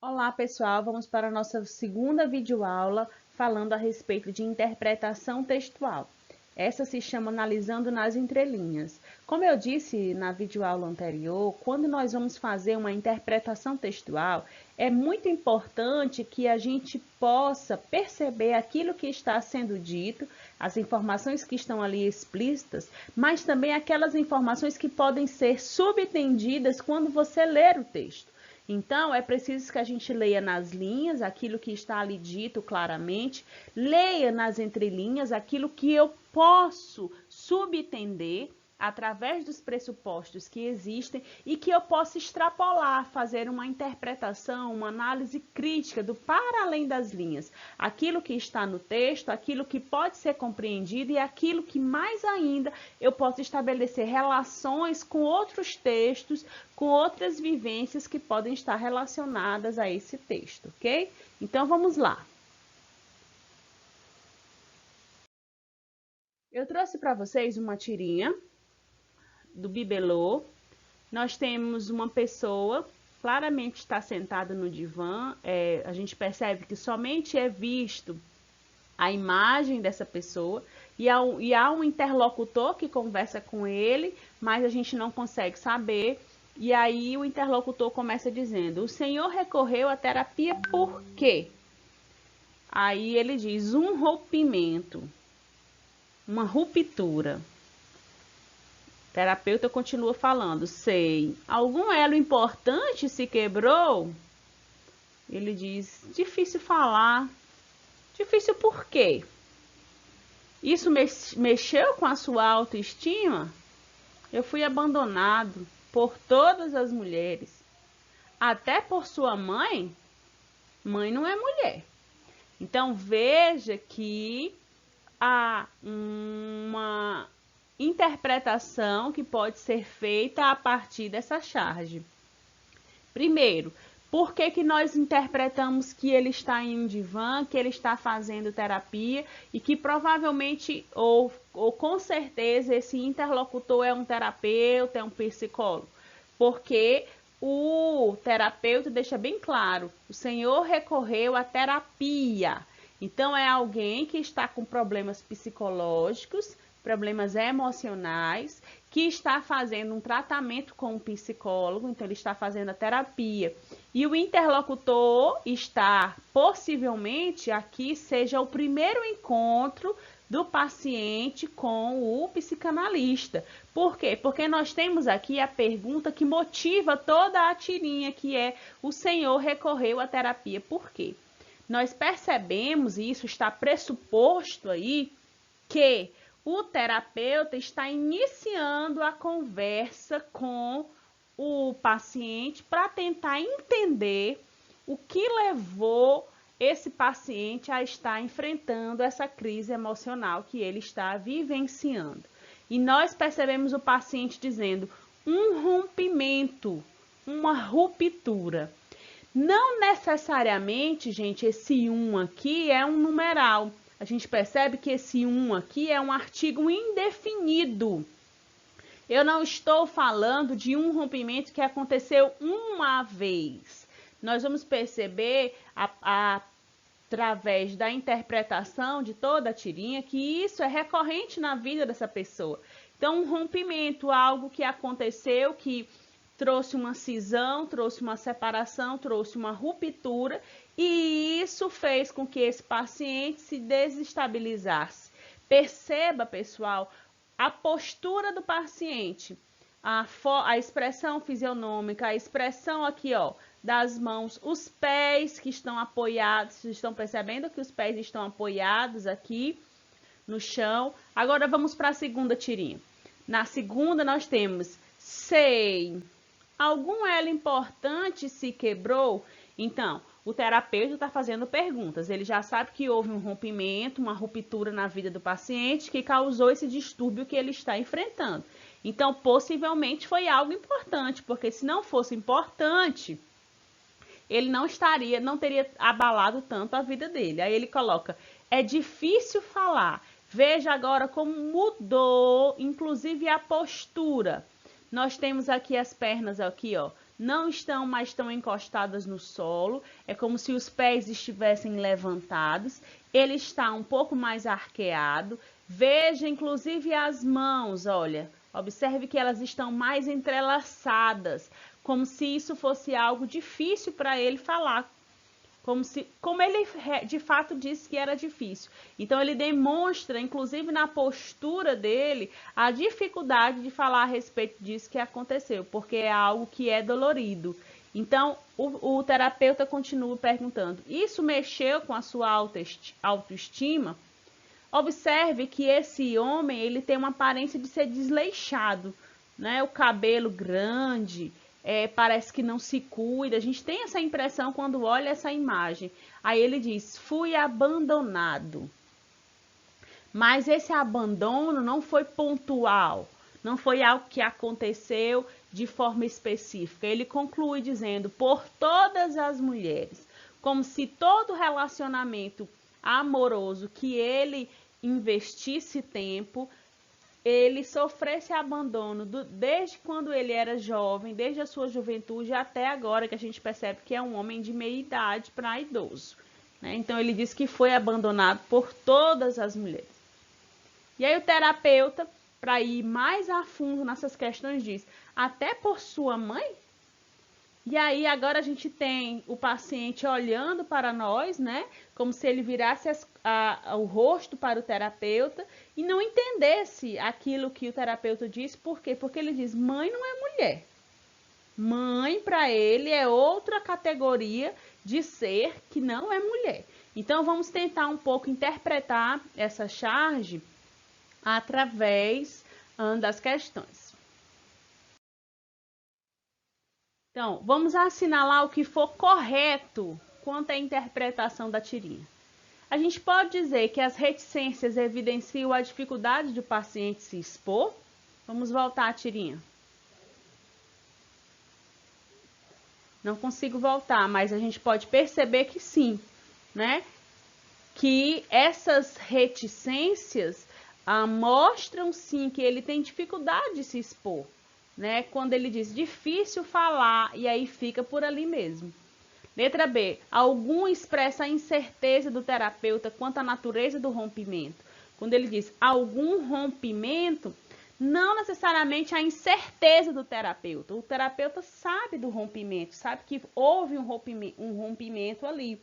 Olá, pessoal. Vamos para a nossa segunda videoaula falando a respeito de interpretação textual. Essa se chama Analisando nas Entrelinhas. Como eu disse na videoaula anterior, quando nós vamos fazer uma interpretação textual, é muito importante que a gente possa perceber aquilo que está sendo dito, as informações que estão ali explícitas, mas também aquelas informações que podem ser subentendidas quando você ler o texto. Então, é preciso que a gente leia nas linhas aquilo que está ali dito claramente, leia nas entrelinhas aquilo que eu posso subentender através dos pressupostos que existem e que eu possa extrapolar, fazer uma interpretação, uma análise crítica do para além das linhas. Aquilo que está no texto, aquilo que pode ser compreendido e aquilo que mais ainda eu posso estabelecer relações com outros textos, com outras vivências que podem estar relacionadas a esse texto, ok? Então vamos lá. Eu trouxe para vocês uma tirinha do bibelô. Nós temos uma pessoa, claramente está sentada no divã, a gente percebe que somente é visto a imagem dessa pessoa e há um interlocutor que conversa com ele, mas a gente não consegue saber. E aí o interlocutor começa dizendo: o senhor recorreu à terapia por quê? Aí ele diz: um rompimento, uma ruptura. O terapeuta continua falando: sei. Algum elo importante se quebrou? Ele diz: difícil falar. Difícil por quê? Isso mexeu com a sua autoestima? Eu fui abandonado por todas as mulheres, até por sua mãe. Mãe não é mulher. Então veja que há uma interpretação que pode ser feita a partir dessa charge. Primeiro, por que nós interpretamos que ele está em um divã, que ele está fazendo terapia e que provavelmente ou com certeza esse interlocutor é um terapeuta, é um psicólogo? Porque o terapeuta deixa bem claro: o senhor recorreu à terapia. Então é alguém que está com problemas psicológicos, problemas emocionais, que está fazendo um tratamento com um psicólogo, então ele está fazendo a terapia. E o interlocutor está, possivelmente, aqui seja o primeiro encontro do paciente com o psicanalista. Por quê? Porque nós temos aqui a pergunta que motiva toda a tirinha, que é: o senhor recorreu à terapia por quê? Nós percebemos, e isso está pressuposto aí, que o terapeuta está iniciando a conversa com o paciente para tentar entender o que levou esse paciente a estar enfrentando essa crise emocional que ele está vivenciando. E nós percebemos o paciente dizendo: um rompimento, uma ruptura. Não necessariamente, gente, esse um aqui é um numeral. A gente percebe que esse um aqui é um artigo indefinido. Eu não estou falando de um rompimento que aconteceu uma vez. Nós vamos perceber, através da interpretação de toda a tirinha, que isso é recorrente na vida dessa pessoa. Então, um rompimento, algo que aconteceu, que trouxe uma cisão, trouxe uma separação, trouxe uma ruptura, e isso fez com que esse paciente se desestabilizasse. Perceba, pessoal, a postura do paciente, a expressão fisionômica, a expressão aqui, ó, das mãos, os pés que estão apoiados, vocês estão percebendo que os pés estão apoiados aqui no chão. Agora vamos para a segunda tirinha. Na segunda nós temos: sei. Algum elo importante se quebrou? Então, o terapeuta está fazendo perguntas. Ele já sabe que houve um rompimento, uma ruptura na vida do paciente que causou esse distúrbio que ele está enfrentando. Então, possivelmente foi algo importante, porque se não fosse importante, ele não teria abalado tanto a vida dele. Aí ele coloca: é difícil falar. Veja agora como mudou, inclusive, a postura. Nós temos aqui as pernas aqui, ó, não estão mais tão encostadas no solo, é como se os pés estivessem levantados, ele está um pouco mais arqueado. Veja inclusive as mãos, olha, observe que elas estão mais entrelaçadas, como se isso fosse algo difícil para ele falar. Como ele de fato disse que era difícil. Então ele demonstra, inclusive na postura dele, a dificuldade de falar a respeito disso que aconteceu, porque é algo que é dolorido. Então o terapeuta continua perguntando: isso mexeu com a sua autoestima? Observe que esse homem ele tem uma aparência de ser desleixado, né? O cabelo grande, parece que não se cuida. A gente tem essa impressão quando olha essa imagem. Aí ele diz: fui abandonado. Mas esse abandono não foi pontual, não foi algo que aconteceu de forma específica. Ele conclui dizendo: por todas as mulheres, como se todo relacionamento amoroso que ele investisse tempo, ele sofresse abandono desde quando ele era jovem, desde a sua juventude até agora, que a gente percebe que é um homem de meia idade para idoso, né? Então ele diz que foi abandonado por todas as mulheres. E aí o terapeuta, para ir mais a fundo nessas questões, diz: até por sua mãe? E aí agora a gente tem o paciente olhando para nós, né? Como se ele virasse o rosto para o terapeuta e não entendesse aquilo que o terapeuta disse. Por quê? Porque ele diz: mãe não é mulher. Mãe, para ele, é outra categoria de ser que não é mulher. Então vamos tentar um pouco interpretar essa charge através das questões. Então, vamos assinalar o que for correto quanto à interpretação da tirinha. A gente pode dizer que as reticências evidenciam a dificuldade do paciente se expor? Vamos voltar à tirinha. Não consigo voltar, mas a gente pode perceber que sim, né? Que essas reticências mostram sim que ele tem dificuldade de se expor, né? Quando ele diz difícil falar, e aí fica por ali mesmo. Letra B. Algum expressa a incerteza do terapeuta quanto à natureza do rompimento. Quando ele diz algum rompimento, não necessariamente a incerteza do terapeuta. O terapeuta sabe do rompimento, sabe que houve um rompimento ali.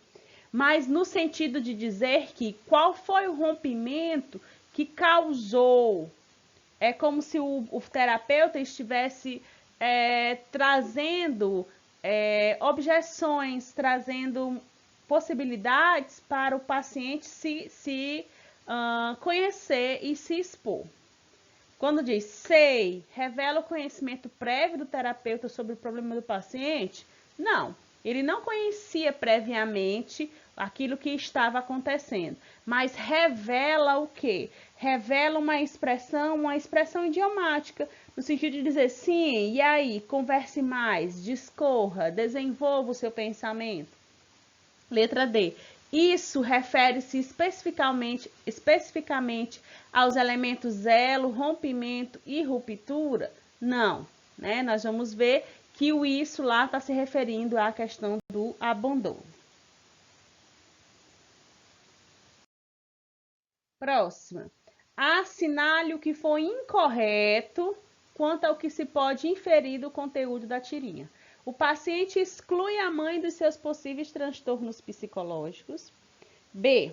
Mas no sentido de dizer que qual foi o rompimento que causou. É como se o terapeuta estivesse trazendo objeções, trazendo possibilidades para o paciente se conhecer e se expor. Quando diz sei, revela o conhecimento prévio do terapeuta sobre o problema do paciente? Não, ele não conhecia previamente aquilo que estava acontecendo, mas revela o quê? Revela uma expressão idiomática, no sentido de dizer sim, e aí, converse mais, discorra, desenvolva o seu pensamento. Letra D. Isso refere-se especificamente aos elementos elo, rompimento e ruptura? Não, né? Nós vamos ver que o isso lá está se referindo à questão do abandono. Próxima. Assinale o que foi incorreto quanto ao que se pode inferir do conteúdo da tirinha. O paciente exclui a mãe dos seus possíveis transtornos psicológicos. B.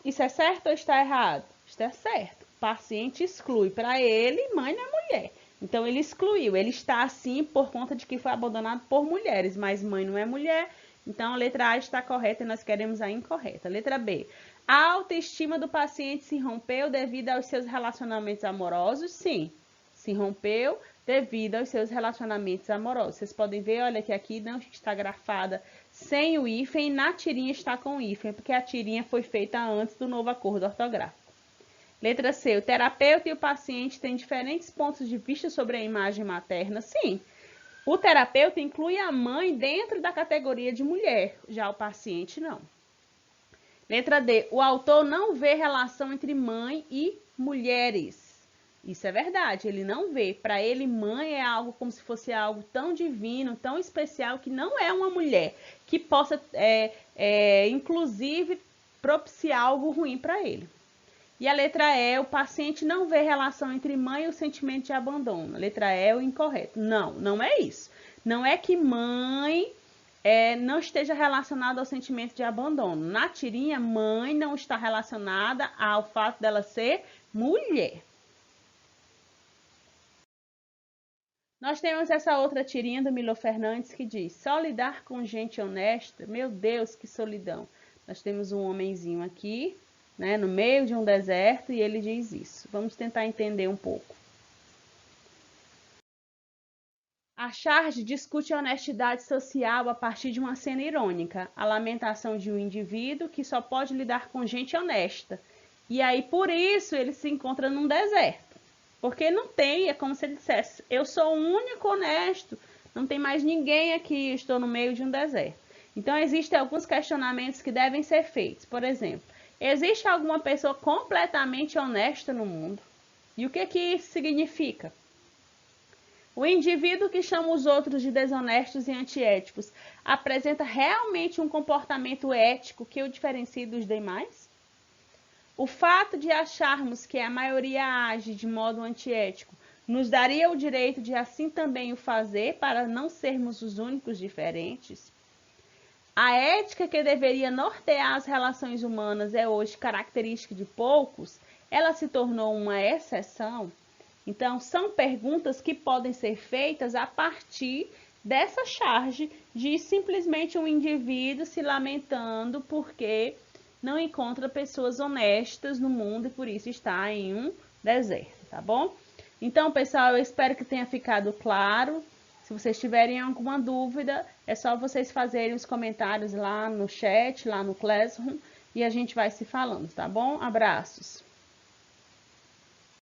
Isso é certo ou está errado? Está certo. O paciente exclui. Para ele, mãe não é mulher. Então, ele excluiu. Ele está assim por conta de que foi abandonado por mulheres, mas mãe não é mulher. Então, a letra A está correta e nós queremos a incorreta. Letra B. A autoestima do paciente se rompeu devido aos seus relacionamentos amorosos? Sim, se rompeu devido aos seus relacionamentos amorosos. Vocês podem ver, olha que aqui não está grafada sem o hífen, na tirinha está com o hífen, porque a tirinha foi feita antes do novo acordo ortográfico. Letra C. O terapeuta e o paciente têm diferentes pontos de vista sobre a imagem materna? Sim. O terapeuta inclui a mãe dentro da categoria de mulher, já o paciente não. Letra D. O autor não vê relação entre mãe e mulheres. Isso é verdade, ele não vê. Para ele, mãe é algo como se fosse algo tão divino, tão especial, que não é uma mulher que possa, inclusive, propiciar algo ruim para ele. E a letra E, o paciente não vê relação entre mãe e o sentimento de abandono. A letra E é o incorreto. Não, não é isso. Não é que mãe não esteja relacionada ao sentimento de abandono. Na tirinha, mãe não está relacionada ao fato dela ser mulher. Nós temos essa outra tirinha do Milo Fernandes que diz: só lidar com gente honesta, meu Deus, que solidão. Nós temos um homenzinho aqui, né, no meio de um deserto, e ele diz isso. Vamos tentar entender um pouco. A charge discute a honestidade social a partir de uma cena irônica, a lamentação de um indivíduo que só pode lidar com gente honesta. E aí, por isso, ele se encontra num deserto. Porque não tem, é como se ele dissesse: eu sou o único honesto, não tem mais ninguém aqui, estou no meio de um deserto. Então, existem alguns questionamentos que devem ser feitos. Por exemplo, existe alguma pessoa completamente honesta no mundo? E o que isso significa? O indivíduo que chama os outros de desonestos e antiéticos apresenta realmente um comportamento ético que o diferencia dos demais? O fato de acharmos que a maioria age de modo antiético nos daria o direito de assim também o fazer para não sermos os únicos diferentes? A ética que deveria nortear as relações humanas é hoje característica de poucos? Ela se tornou uma exceção? Então, são perguntas que podem ser feitas a partir dessa charge de simplesmente um indivíduo se lamentando porque não encontra pessoas honestas no mundo e por isso está em um deserto, tá bom? Então, pessoal, eu espero que tenha ficado claro. Se vocês tiverem alguma dúvida, é só vocês fazerem os comentários lá no chat, lá no Classroom, e a gente vai se falando, tá bom? Abraços!